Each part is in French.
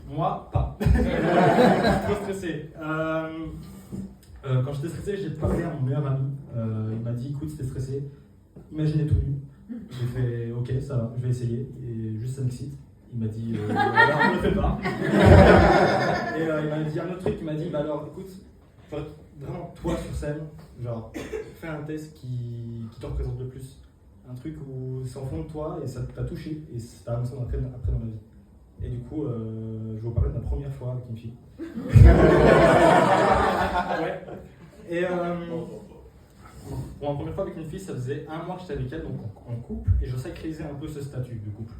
Moi, pas. Trop stressé. Quand j'étais stressé, j'ai parlé à mon meilleur ami. Il m'a dit, écoute, si t'es stressé, imaginez tout nu. J'ai fait, ok, ça va, je vais essayer. Et juste ça m'excite. Il m'a dit, alors ne le fais pas. Et il m'a dit un autre truc, il m'a dit, bah alors écoute, vraiment toi sur scène, genre fais un test qui te représente le plus. Un truc où c'est en fond de toi et ça t'a touché et ça t'a avancé après dans la vie. Et du coup, je vais vous parler de ma première fois avec une fille. Ouais. Et pour ma première fois avec une fille, ça faisait 1 mois que j'étais avec elle, donc en couple, et je sacralisais un peu ce statut de couple.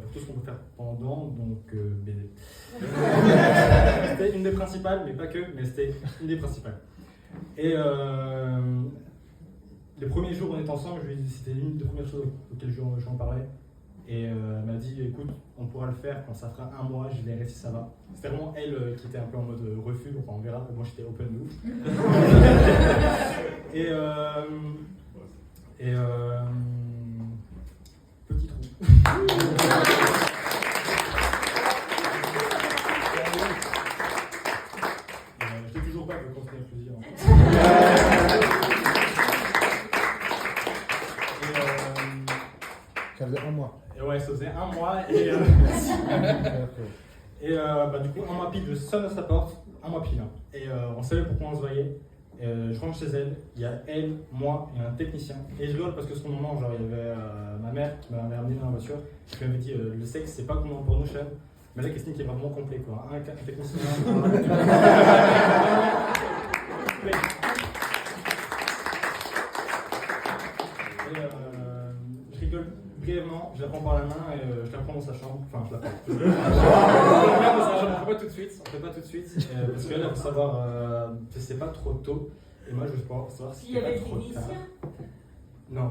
Pour tout ce qu'on peut faire pendant, donc BD. C'était une des principales, mais pas que, mais c'était une des principales. Et les premiers jours où on était ensemble, je lui ai dit, c'était une des premières choses auxquelles j'en parlais. Et elle m'a dit, écoute, on pourra le faire quand ça fera 1 mois, je verrai si ça va. C'était vraiment elle qui était un peu en mode refus, enfin on verra, moi j'étais open de ouf. Petit trou. Je l'ai toujours pas, je continue à le dire. Ça faisait 1 mois. Et ouais, ça faisait 1 mois et du coup, 1 mois pile, je sonne à sa porte, 1 mois pile. Hein. Et on savait pourquoi on se voyait. Je rentre chez elle, il y a elle, moi et un technicien. Et je rigole parce que ce moment, genre, il y avait ma mère qui m'avait amené dans la voiture, qui m'avait dit le sexe, c'est pas comme dans le porno chef. Mais là, Christine qui est vraiment complet, quoi. Un technicien. Je rigole brièvement, je la prends par la main et je la prends dans sa chambre. Enfin, je la prends. Je la prends dans sa chambre, on fait pas tout de suite. Parce qu'elle, elle veut savoir si c'est pas trop tôt. Et moi, je veux savoir si c'est pas trop tard. Non.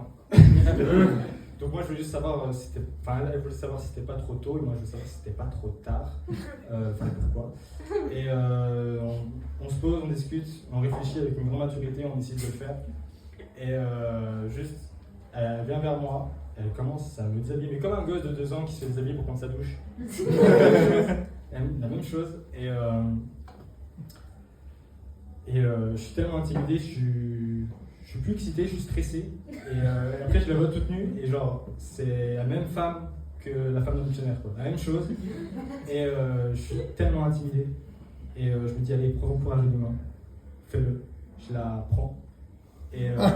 Donc moi, je voulais juste savoir si c'était... Enfin, elle voulait savoir si c'était pas trop tôt. Et moi, je voulais savoir si c'était pas trop tard. Enfin, pourquoi. Et on se pose, on discute, on réfléchit avec une grande maturité, on décide de le faire. Et juste, elle vient vers moi, elle commence à me déshabiller, mais comme un gosse de 2 ans qui se fait déshabiller pour prendre sa douche. La même chose. Et je suis tellement intimidé, je suis plus excité, je suis stressé. Et après, je la vois toute nue, et genre, c'est la même femme que la femme de missionnaire, quoi. La même chose. Et je suis tellement intimidé. Et je me dis, allez, prends ton courage de main, fais-le. Je la prends. Et non.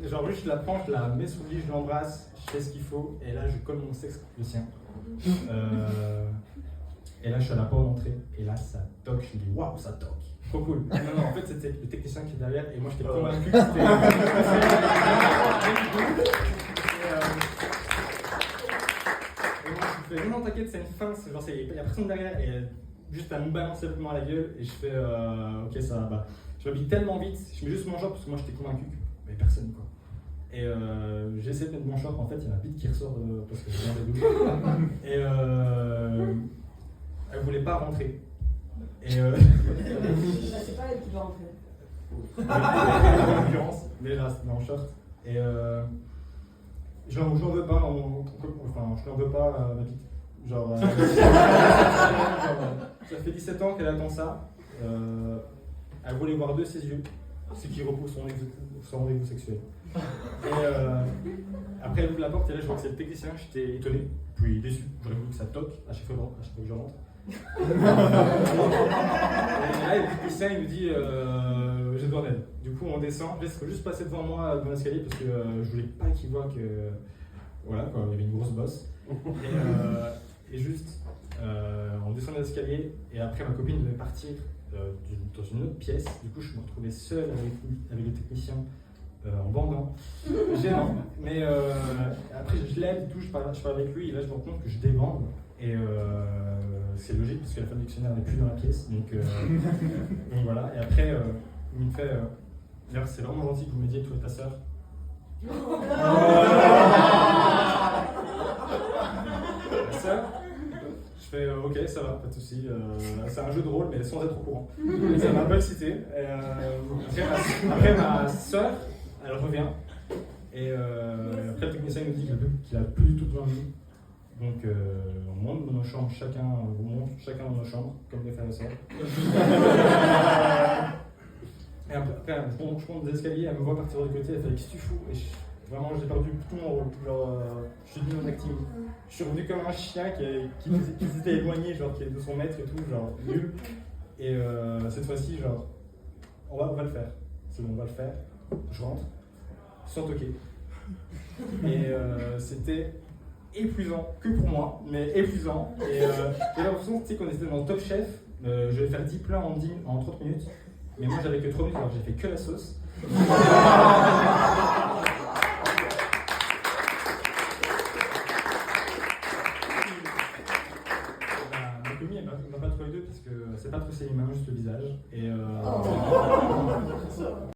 Genre juste je la prends, je la mets sous le lit, je l'embrasse, je fais ce qu'il faut, et là je colle mon sexe contre le sien. Et là je suis à la porte d'entrée, et là ça toque, je me dis waouh, ça toque. Trop cool. Non, en fait c'était le technicien qui est derrière, et moi j'étais convaincu que c'était. Et moi je me fais non, t'inquiète, c'est une fin, c'est genre, il y a personne derrière, et juste à me balancer le à la gueule, et je fais ok, ça va. Bah, je m'habille tellement vite, je mets juste mon short parce que moi j'étais convaincu qu'il n'y avait personne, quoi. Et j'essaie de mettre mon short, en fait il y a ma bite qui ressort parce que je viens des douches. Et elle voulait pas rentrer. Et c'est pas elle qui doit rentrer. en l'occurrence, mais là c'était en short. Et j'en veux pas, enfin je n'en veux pas ma bite. Genre, ça fait 17 ans qu'elle attend ça. Elle voulait voir de ses yeux, ce qui repousse son rendez-vous sexuel. Et après, elle ouvre la porte et là, je vois que c'est le technicien. J'étais étonné, puis déçu. J'aurais voulu que ça toque à chaque fois que je rentre. Et là, le technicien, il me dit j'ai besoin d'aide. Du coup, on descend. Il faut juste passer devant moi dans l'escalier parce que je voulais pas qu'il voit que. Voilà, quoi, il y avait une grosse bosse. Et juste, on descend l'escalier et après ma copine devait partir dans une autre pièce. Du coup, je me retrouvais seul avec le technicien en bandant. Gênant. Mais après, je l'aide et tout, je parle avec lui et là, je me rends compte que je débande. Et c'est logique parce que la femme du dictionnaire n'est plus dans la pièce. Donc voilà. Et après, il me fait d'ailleurs, c'est vraiment gentil que vous m'aidiez, toi et ta sœur. La sœur, je fais ok, ça va, pas de soucis. C'est un jeu de rôle, mais sans être au courant. Et ça m'a pas excité. Après, ma sœur, elle revient. Et après, le technicien nous dit qu'il a plus du tout besoin de nous. Donc on monte dans nos chambres, on monte chacun dans nos chambres, comme des frères et sœurs. Et après, je monte des escaliers, elle me voit partir de côté, elle fait qu'est-ce que tu fous? Et vraiment, j'ai perdu tout mon rôle. Genre, je suis devenu mon acting. Je suis revenu comme un chien qui s'était éloigné, genre qui est de son maître et tout, genre nul. Et cette fois-ci, genre, on va le faire. C'est bon, on va le faire. Je rentre, sans toquer. Et c'était épuisant, que pour moi, mais épuisant. Et j'ai l'impression qu'on était dans Top Chef. Je vais faire 10 plats en 30 minutes. Mais moi j'avais que 3 minutes, alors j'ai fait que la sauce.